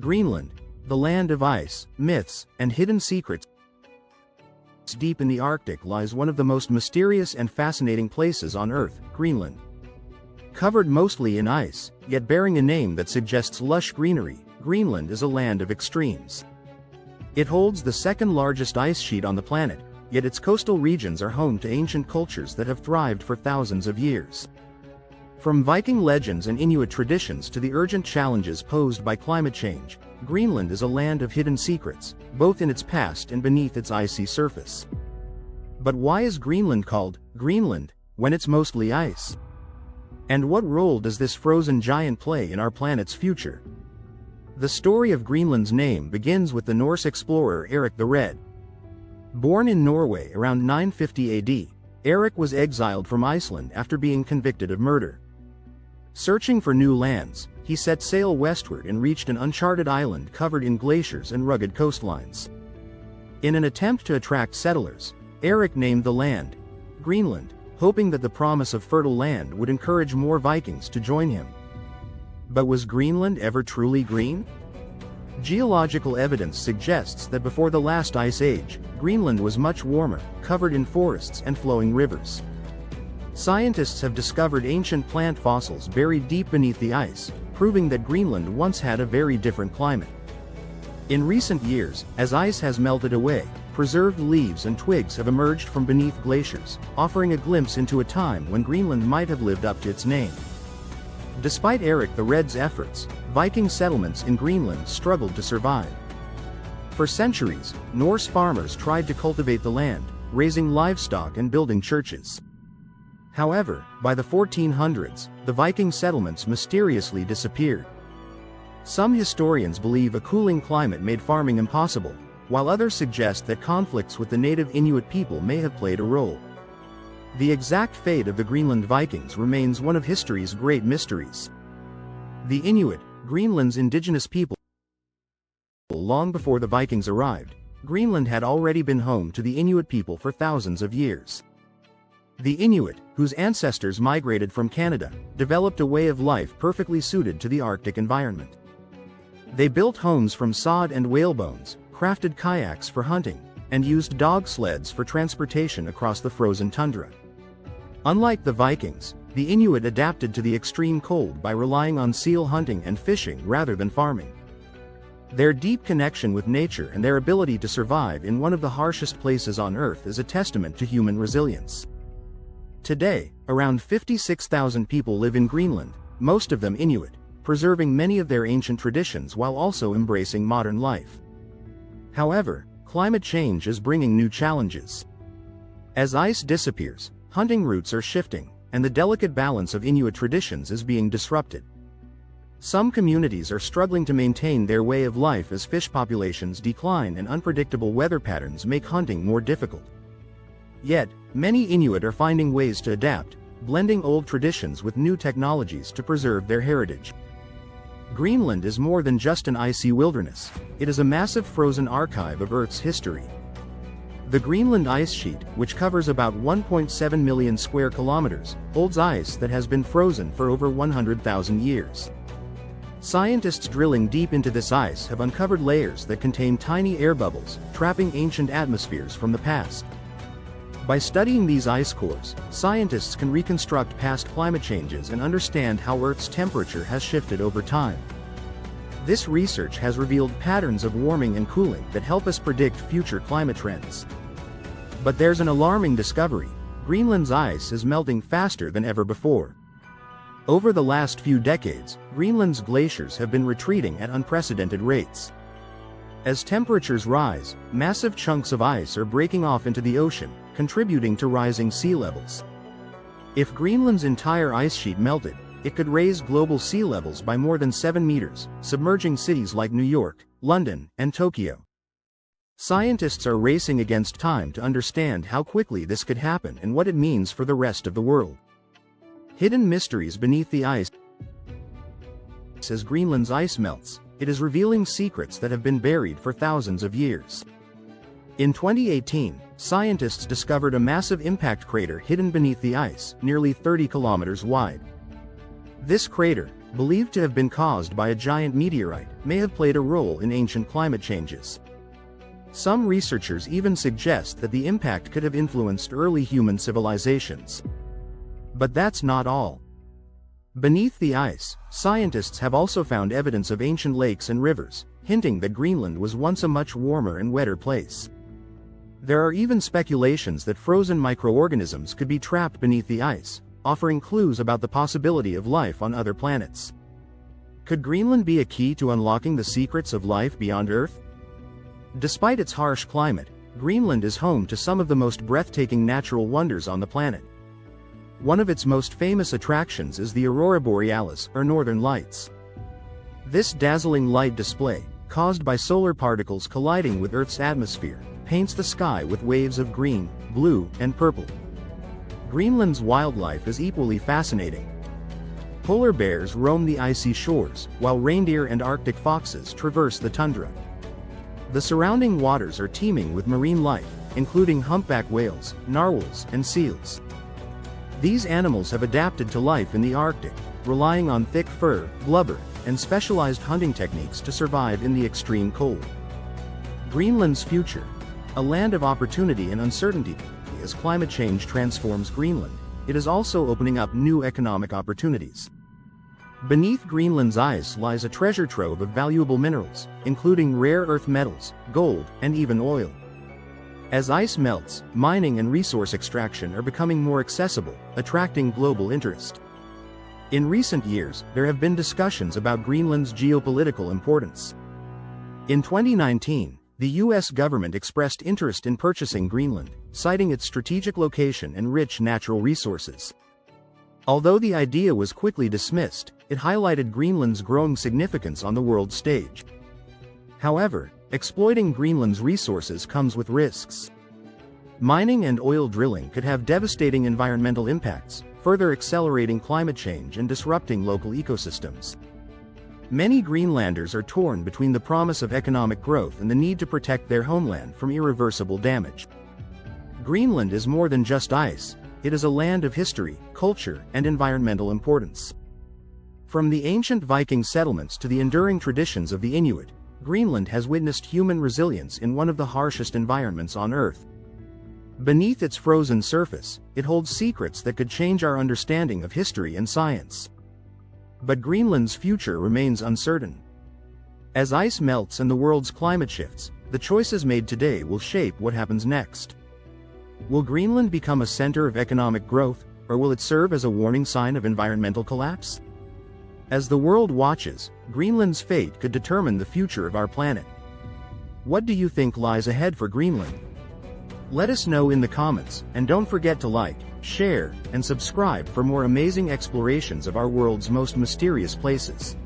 Greenland, the land of ice, myths, and hidden secrets. Deep in the Arctic lies one of the most mysterious and fascinating places on Earth, Greenland. Covered mostly in ice, yet bearing a name that suggests lush greenery, Greenland is a land of extremes. It holds the second largest ice sheet on the planet, yet its coastal regions are home to ancient cultures that have thrived for thousands of years. From Viking legends and Inuit traditions to the urgent challenges posed by climate change, Greenland is a land of hidden secrets, both in its past and beneath its icy surface. But why is Greenland called Greenland when it's mostly ice? And what role does this frozen giant play in our planet's future? The story of Greenland's name begins with the Norse explorer Eric the Red. Born in Norway around 950 AD, Eric was exiled from Iceland after being convicted of murder. Searching for new lands, he set sail westward and reached an uncharted island covered in glaciers and rugged coastlines. In an attempt to attract settlers, Eric named the land Greenland, hoping that the promise of fertile land would encourage more Vikings to join him. But was Greenland ever truly green? Geological evidence suggests that before the last ice age, Greenland was much warmer, covered in forests and flowing rivers. Scientists have discovered ancient plant fossils buried deep beneath the ice, proving that Greenland once had a very different climate. In recent years, as ice has melted away, preserved leaves and twigs have emerged from beneath glaciers, offering a glimpse into a time when Greenland might have lived up to its name. Despite Eric the Red's efforts, Viking settlements in Greenland struggled to survive. For centuries, Norse farmers tried to cultivate the land, raising livestock and building churches. However, by the 1400s, the Viking settlements mysteriously disappeared. Some historians believe a cooling climate made farming impossible, while others suggest that conflicts with the native Inuit people may have played a role. The exact fate of the Greenland Vikings remains one of history's great mysteries. The Inuit, Greenland's indigenous people. Long before the Vikings arrived, Greenland had already been home to the Inuit people for thousands of years. The Inuit, whose ancestors migrated from Canada, developed a way of life perfectly suited to the Arctic environment. They built homes from sod and whalebones, crafted kayaks for hunting, and used dog sleds for transportation across the frozen tundra. Unlike the Vikings, the Inuit adapted to the extreme cold by relying on seal hunting and fishing rather than farming. Their deep connection with nature and their ability to survive in one of the harshest places on Earth is a testament to human resilience. Today, around 56,000 people live in Greenland, most of them Inuit, preserving many of their ancient traditions while also embracing modern life. However, climate change is bringing new challenges. As ice disappears, hunting routes are shifting, and the delicate balance of Inuit traditions is being disrupted. Some communities are struggling to maintain their way of life as fish populations decline and unpredictable weather patterns make hunting more difficult. Yet, many Inuit are finding ways to adapt, blending old traditions with new technologies to preserve their heritage. Greenland is more than just an icy wilderness, it is a massive frozen archive of Earth's history. The Greenland ice sheet, which covers about 1.7 million square kilometers, holds ice that has been frozen for over 100,000 years. Scientists drilling deep into this ice have uncovered layers that contain tiny air bubbles, trapping ancient atmospheres from the past. By studying these ice cores, scientists can reconstruct past climate changes and understand how Earth's temperature has shifted over time. This research has revealed patterns of warming and cooling that help us predict future climate trends. But there's an alarming discovery: Greenland's ice is melting faster than ever before. Over the last few decades, Greenland's glaciers have been retreating at unprecedented rates. As temperatures rise, massive chunks of ice are breaking off into the ocean, contributing to rising sea levels. If Greenland's entire ice sheet melted, it could raise global sea levels by more than 7 meters, submerging cities like New York, London, and Tokyo. Scientists are racing against time to understand how quickly this could happen and what it means for the rest of the world. Hidden mysteries beneath the ice. As Greenland's ice melts, it is revealing secrets that have been buried for thousands of years. In 2018, scientists discovered a massive impact crater hidden beneath the ice, nearly 30 kilometers wide. This crater, believed to have been caused by a giant meteorite, may have played a role in ancient climate changes. Some researchers even suggest that the impact could have influenced early human civilizations. But that's not all. Beneath the ice, scientists have also found evidence of ancient lakes and rivers, hinting that Greenland was once a much warmer and wetter place. There are even speculations that frozen microorganisms could be trapped beneath the ice, offering clues about the possibility of life on other planets. Could Greenland be a key to unlocking the secrets of life beyond Earth? Despite its harsh climate, Greenland is home to some of the most breathtaking natural wonders on the planet. One of its most famous attractions is the aurora borealis, or northern lights. This dazzling light display, caused by solar particles colliding with Earth's atmosphere, paints the sky with waves of green, blue, and purple. Greenland's wildlife is equally fascinating. Polar bears roam the icy shores, while reindeer and Arctic foxes traverse the tundra. The surrounding waters are teeming with marine life, including humpback whales, narwhals, and seals. These animals have adapted to life in the Arctic, relying on thick fur, blubber, and specialized hunting techniques to survive in the extreme cold. Greenland's future. A land of opportunity and uncertainty. As climate change transforms Greenland, it is also opening up new economic opportunities. Beneath Greenland's ice lies a treasure trove of valuable minerals, including rare earth metals, gold, and even oil. As ice melts, mining and resource extraction are becoming more accessible, attracting global interest. In recent years, there have been discussions about Greenland's geopolitical importance. In 2019, the U.S. government expressed interest in purchasing Greenland, citing its strategic location and rich natural resources. Although the idea was quickly dismissed, it highlighted Greenland's growing significance on the world stage. However, exploiting Greenland's resources comes with risks. Mining and oil drilling could have devastating environmental impacts, further accelerating climate change and disrupting local ecosystems. Many Greenlanders are torn between the promise of economic growth and the need to protect their homeland from irreversible damage. Greenland is more than just ice, it is a land of history, culture, and environmental importance. From the ancient Viking settlements to the enduring traditions of the Inuit, Greenland has witnessed human resilience in one of the harshest environments on Earth. Beneath its frozen surface, it holds secrets that could change our understanding of history and science. But Greenland's future remains uncertain. As ice melts and the world's climate shifts, the choices made today will shape what happens next. Will Greenland become a center of economic growth, or will it serve as a warning sign of environmental collapse? As the world watches, Greenland's fate could determine the future of our planet. What do you think lies ahead for Greenland? Let us know in the comments, and don't forget to like, share, and subscribe for more amazing explorations of our world's most mysterious places.